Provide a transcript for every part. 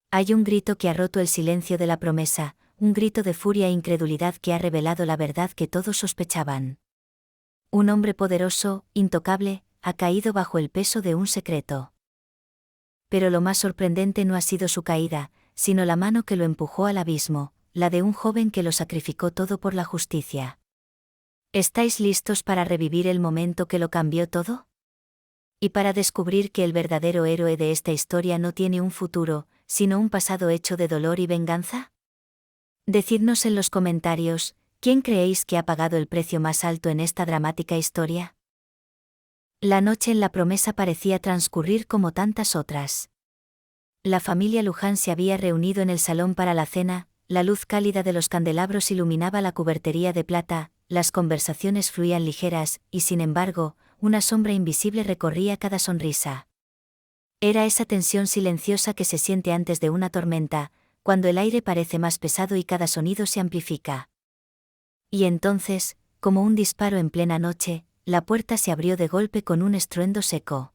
Hay un grito que ha roto el silencio de la promesa, un grito de furia e incredulidad que ha revelado la verdad que todos sospechaban. Un hombre poderoso, intocable, ha caído bajo el peso de un secreto. Pero lo más sorprendente no ha sido su caída, sino la mano que lo empujó al abismo, la de un joven que lo sacrificó todo por la justicia. ¿Estáis listos para revivir el momento que lo cambió todo? Y para descubrir que el verdadero héroe de esta historia no tiene un futuro, sino un pasado hecho de dolor y venganza? Decidnos en los comentarios, ¿quién creéis que ha pagado el precio más alto en esta dramática historia? La noche en la promesa parecía transcurrir como tantas otras. La familia Luján se había reunido en el salón para la cena, la luz cálida de los candelabros iluminaba la cubertería de plata, las conversaciones fluían ligeras, y sin embargo, una sombra invisible recorría cada sonrisa. Era esa tensión silenciosa que se siente antes de una tormenta, cuando el aire parece más pesado y cada sonido se amplifica. Y entonces, como un disparo en plena noche, la puerta se abrió de golpe con un estruendo seco.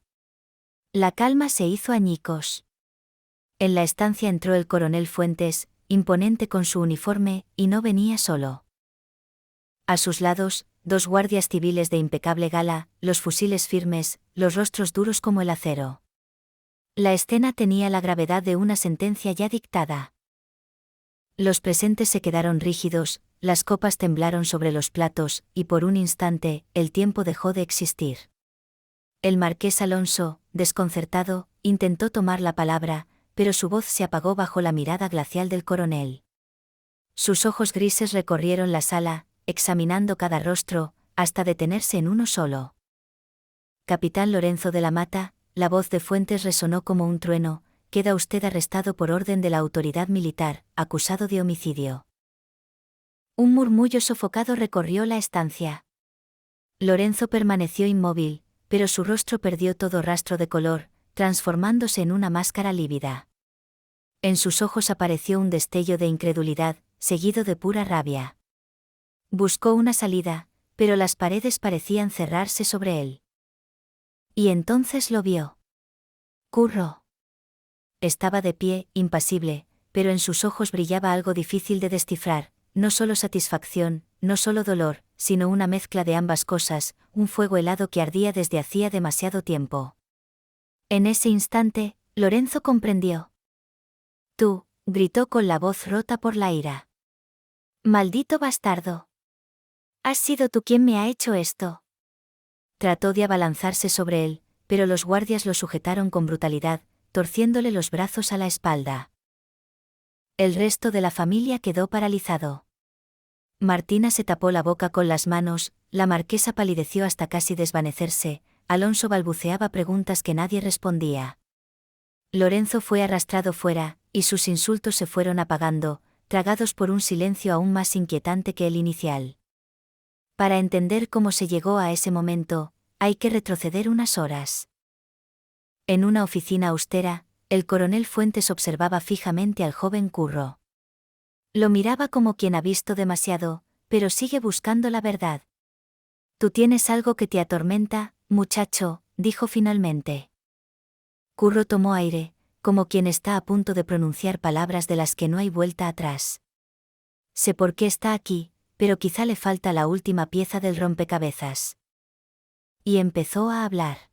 La calma se hizo añicos. En la estancia entró el coronel Fuentes, imponente con su uniforme, y no venía solo. A sus lados, dos guardias civiles de impecable gala, los fusiles firmes, los rostros duros como el acero. La escena tenía la gravedad de una sentencia ya dictada. Los presentes se quedaron rígidos, las copas temblaron sobre los platos, y por un instante, el tiempo dejó de existir. El marqués Alonso, desconcertado, intentó tomar la palabra, pero su voz se apagó bajo la mirada glacial del coronel. Sus ojos grises recorrieron la sala, examinando cada rostro, hasta detenerse en uno solo. Capitán Lorenzo de la Mata, la voz de Fuentes resonó como un trueno, queda usted arrestado por orden de la autoridad militar, acusado de homicidio. Un murmullo sofocado recorrió la estancia. Lorenzo permaneció inmóvil, pero su rostro perdió todo rastro de color, transformándose en una máscara lívida. En sus ojos apareció un destello de incredulidad, seguido de pura rabia. Buscó una salida, pero las paredes parecían cerrarse sobre él. Y entonces lo vio. Curro. Estaba de pie, impasible, pero en sus ojos brillaba algo difícil de descifrar, no solo satisfacción, no solo dolor, sino una mezcla de ambas cosas, un fuego helado que ardía desde hacía demasiado tiempo. En ese instante, Lorenzo comprendió. Tú, gritó con la voz rota por la ira. Maldito bastardo. Has sido tú quien me ha hecho esto. Trató de abalanzarse sobre él, pero los guardias lo sujetaron con brutalidad, torciéndole los brazos a la espalda. El resto de la familia quedó paralizado. Martina se tapó la boca con las manos, la marquesa palideció hasta casi desvanecerse, Alonso balbuceaba preguntas que nadie respondía. Lorenzo fue arrastrado fuera, y sus insultos se fueron apagando, tragados por un silencio aún más inquietante que el inicial. Para entender cómo se llegó a ese momento, hay que retroceder unas horas. En una oficina austera, el coronel Fuentes observaba fijamente al joven Curro. Lo miraba como quien ha visto demasiado, pero sigue buscando la verdad. Tú tienes algo que te atormenta, muchacho, dijo finalmente. Curro tomó aire, como quien está a punto de pronunciar palabras de las que no hay vuelta atrás. Sé por qué está aquí, pero quizá le falta la última pieza del rompecabezas. Y empezó a hablar.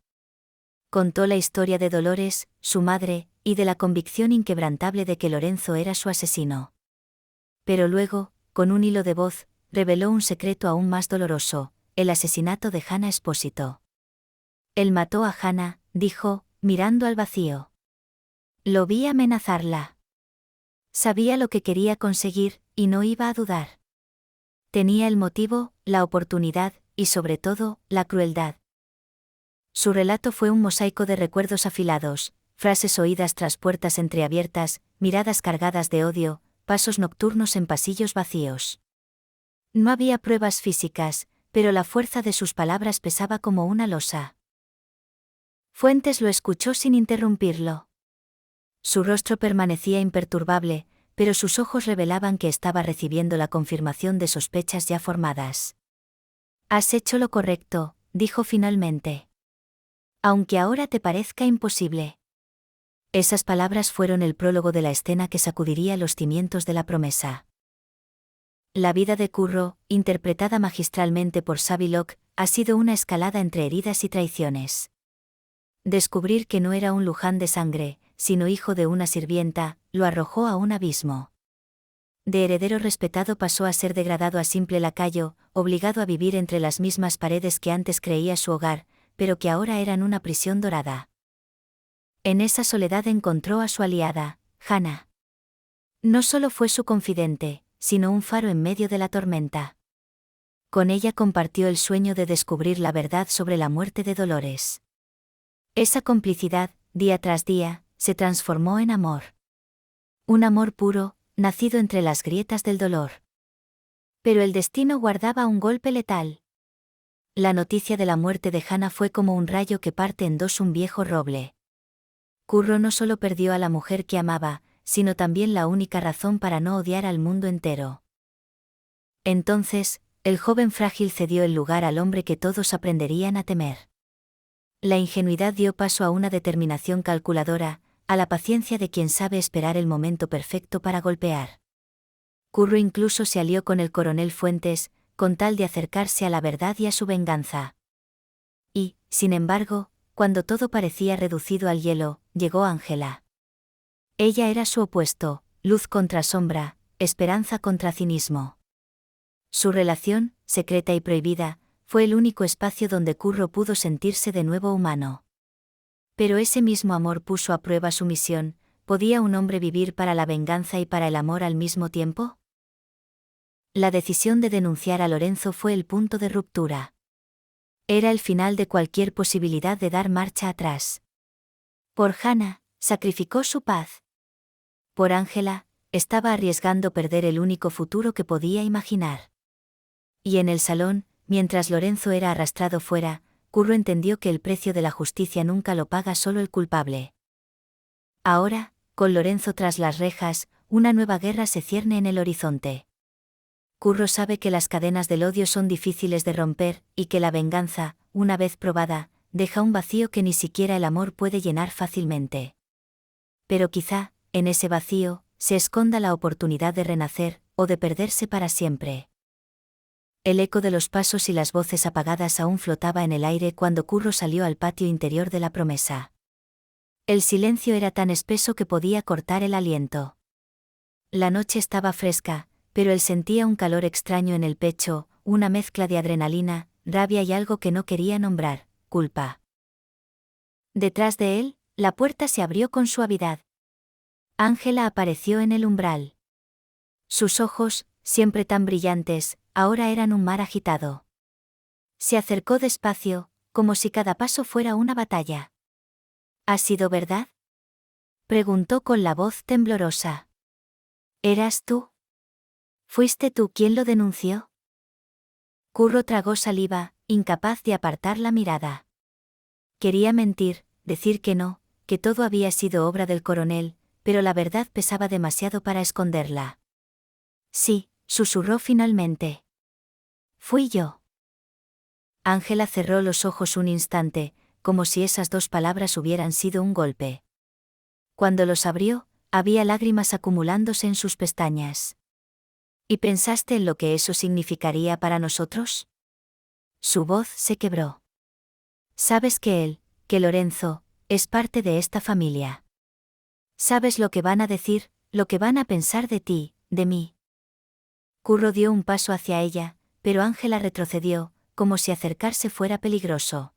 Contó la historia de Dolores, su madre, y de la convicción inquebrantable de que Lorenzo era su asesino. Pero luego, con un hilo de voz, reveló un secreto aún más doloroso, el asesinato de Hannah Espósito. Él mató a Hannah, dijo, mirando al vacío. Lo vi amenazarla. Sabía lo que quería conseguir, y no iba a dudar. Tenía el motivo, la oportunidad, y sobre todo, la crueldad. Su relato fue un mosaico de recuerdos afilados, frases oídas tras puertas entreabiertas, miradas cargadas de odio, pasos nocturnos en pasillos vacíos. No había pruebas físicas, pero la fuerza de sus palabras pesaba como una losa. Fuentes lo escuchó sin interrumpirlo. Su rostro permanecía imperturbable, pero sus ojos revelaban que estaba recibiendo la confirmación de sospechas ya formadas. Has hecho lo correcto, dijo finalmente. Aunque ahora te parezca imposible. Esas palabras fueron el prólogo de la escena que sacudiría los cimientos de la promesa. La vida de Curro, interpretada magistralmente por Savi Locke, ha sido una escalada entre heridas y traiciones. Descubrir que no era un Luján de sangre, sino hijo de una sirvienta, lo arrojó a un abismo. De heredero respetado pasó a ser degradado a simple lacayo, obligado a vivir entre las mismas paredes que antes creía su hogar, pero que ahora eran una prisión dorada. En esa soledad encontró a su aliada, Hannah. No solo fue su confidente, sino un faro en medio de la tormenta. Con ella compartió el sueño de descubrir la verdad sobre la muerte de Dolores. Esa complicidad, día tras día, se transformó en amor. Un amor puro, nacido entre las grietas del dolor. Pero el destino guardaba un golpe letal. La noticia de la muerte de Hannah fue como un rayo que parte en dos un viejo roble. Curro no solo perdió a la mujer que amaba, sino también la única razón para no odiar al mundo entero. Entonces, el joven frágil cedió el lugar al hombre que todos aprenderían a temer. La ingenuidad dio paso a una determinación calculadora, a la paciencia de quien sabe esperar el momento perfecto para golpear. Curro incluso se alió con el coronel Fuentes, con tal de acercarse a la verdad y a su venganza. Y, sin embargo, cuando todo parecía reducido al hielo, llegó Ángela. Ella era su opuesto, luz contra sombra, esperanza contra cinismo. Su relación, secreta y prohibida, fue el único espacio donde Curro pudo sentirse de nuevo humano. Pero ese mismo amor puso a prueba su misión. ¿Podía un hombre vivir para la venganza y para el amor al mismo tiempo? La decisión de denunciar a Lorenzo fue el punto de ruptura. Era el final de cualquier posibilidad de dar marcha atrás. Por Hannah, sacrificó su paz. Por Ángela, estaba arriesgando perder el único futuro que podía imaginar. Y en el salón, mientras Lorenzo era arrastrado fuera, Curro entendió que el precio de la justicia nunca lo paga solo el culpable. Ahora, con Lorenzo tras las rejas, una nueva guerra se cierne en el horizonte. Curro sabe que las cadenas del odio son difíciles de romper, y que la venganza, una vez probada, deja un vacío que ni siquiera el amor puede llenar fácilmente. Pero quizá, en ese vacío, se esconda la oportunidad de renacer, o de perderse para siempre. El eco de los pasos y las voces apagadas aún flotaba en el aire cuando Curro salió al patio interior de la promesa. El silencio era tan espeso que podía cortar el aliento. La noche estaba fresca, pero él sentía un calor extraño en el pecho, una mezcla de adrenalina, rabia y algo que no quería nombrar, culpa. Detrás de él, la puerta se abrió con suavidad. Ángela apareció en el umbral. Sus ojos, siempre tan brillantes, ahora eran un mar agitado. Se acercó despacio, como si cada paso fuera una batalla. ¿Ha sido verdad?, preguntó con la voz temblorosa. ¿Eras tú? ¿Fuiste tú quien lo denunció? Curro tragó saliva, incapaz de apartar la mirada. Quería mentir, decir que no, que todo había sido obra del coronel, pero la verdad pesaba demasiado para esconderla. Sí, susurró finalmente. Fui yo. Ángela cerró los ojos un instante, como si esas dos palabras hubieran sido un golpe. Cuando los abrió, había lágrimas acumulándose en sus pestañas. ¿Y pensaste en lo que eso significaría para nosotros? Su voz se quebró. Sabes que Lorenzo, es parte de esta familia. Sabes lo que van a decir, lo que van a pensar de ti, de mí. Curro dio un paso hacia ella, pero Ángela retrocedió, como si acercarse fuera peligroso.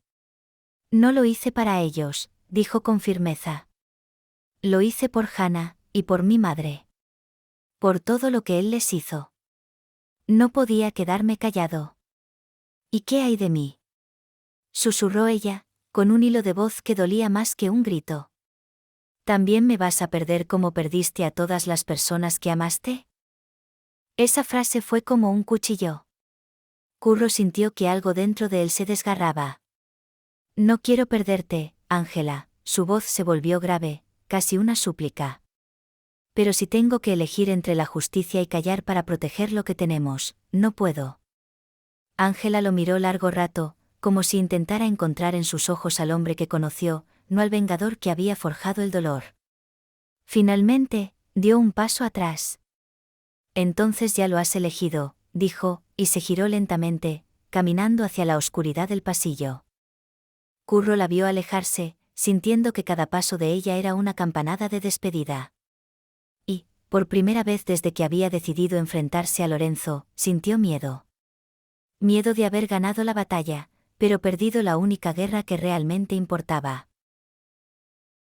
No lo hice para ellos, dijo con firmeza. Lo hice por Hannah, y por mi madre. Por todo lo que él les hizo. No podía quedarme callado. ¿Y qué hay de mí?, susurró ella, con un hilo de voz que dolía más que un grito. ¿También me vas a perder como perdiste a todas las personas que amaste? Esa frase fue como un cuchillo. Curro sintió que algo dentro de él se desgarraba. No quiero perderte, Ángela, su voz se volvió grave, casi una súplica. Pero si tengo que elegir entre la justicia y callar para proteger lo que tenemos, no puedo. Ángela lo miró largo rato, como si intentara encontrar en sus ojos al hombre que conoció, no al vengador que había forjado el dolor. Finalmente, dio un paso atrás. Entonces ya lo has elegido, dijo, y se giró lentamente, caminando hacia la oscuridad del pasillo. Curro la vio alejarse, sintiendo que cada paso de ella era una campanada de despedida. Y, por primera vez desde que había decidido enfrentarse a Lorenzo, sintió miedo. Miedo de haber ganado la batalla, pero perdido la única guerra que realmente importaba.